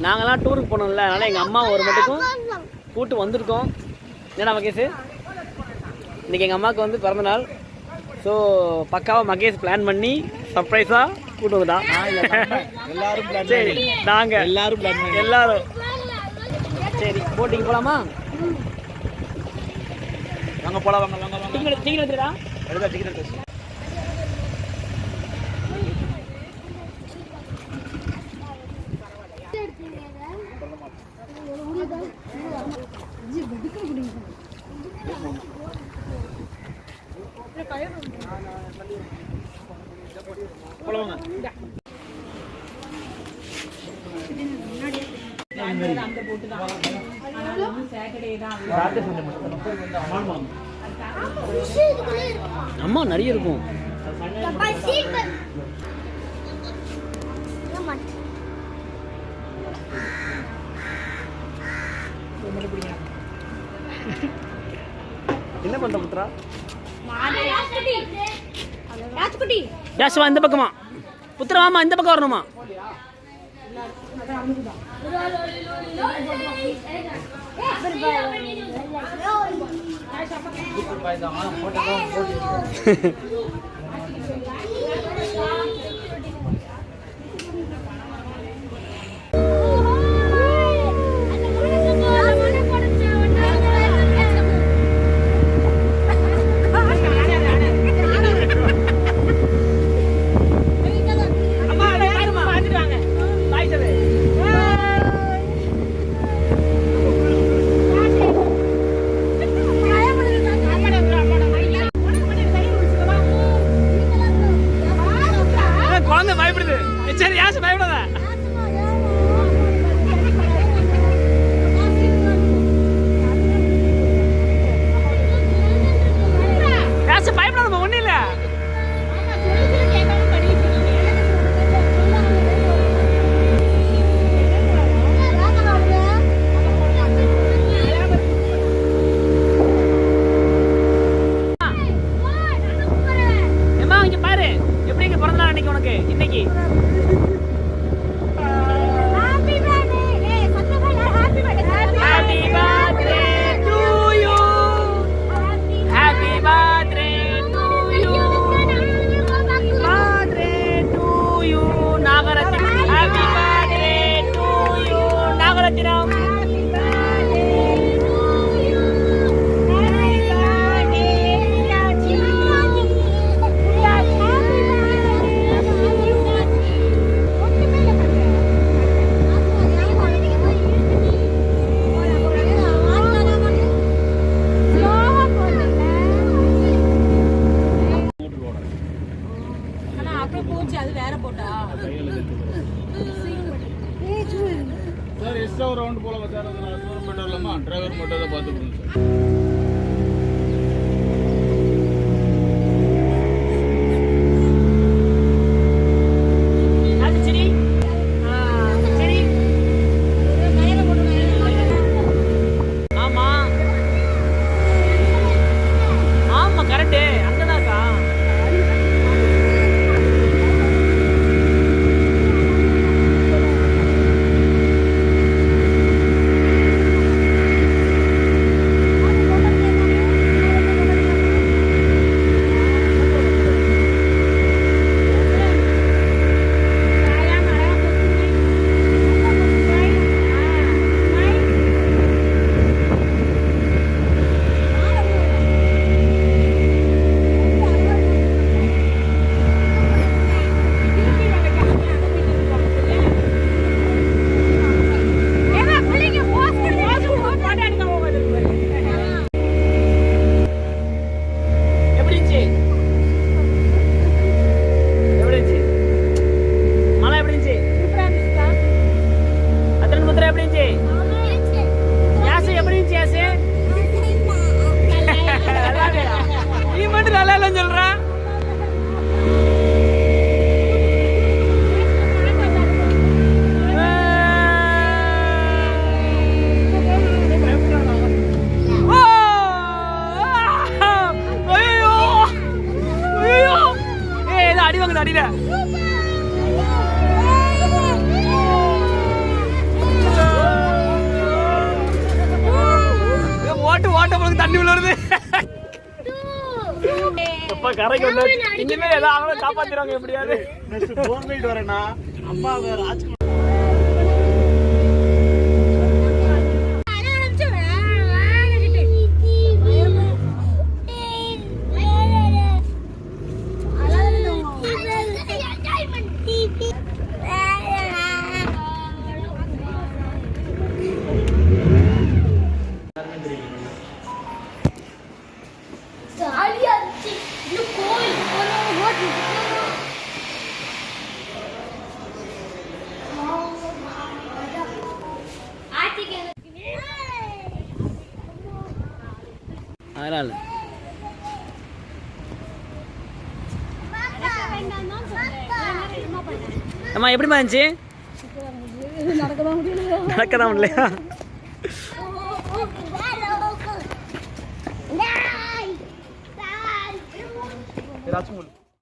நாங்களாம் டூருக்கு போனோம்ல, அதனால் எங்கள் அம்மா ஒரு மட்டுக்கும் கூட்டு வந்திருக்கோம். ஏன்னா மகேஷ் இன்றைக்கி எங்கள் அம்மாவுக்கு வந்து பிறந்தநாள். ஸோ பக்காவாக மகேஷ் பிளான் பண்ணி சர்ப்ரைஸாக கூட்டு வந்துட்டான். சரி நாங்கள் எல்லாரும் சரி போட்டிக்கு போகலாமா? வாங்க போகலாம். வாங்க டிக்கெட் எடுத்துடா. டிக்கெட் எடுத்து அம்மா நிறைய இருக்கும். என்ன பண்ற புத்ரா? இந்த பக்கமா புத்திரா வாமா, இந்த பக்கம் வரணுமா? டிரைவர் மட்டும் தான் பார்த்துக்கணும் அடியில போட்ட பிறகு தண்ணி உள்ள வருது அப்பா கரைக்கு வந்து இனிமே ஏதாவது அவங்கள காப்பாத்திடுவாங்க எப்படியாவது போர்மைட் வரேன்னா அம்மா ராஜ்குமார் அதனால அம்மா எப்படிமா இருந்துச்சு நடக்கதான் முடியலையா ராஜ்குமார்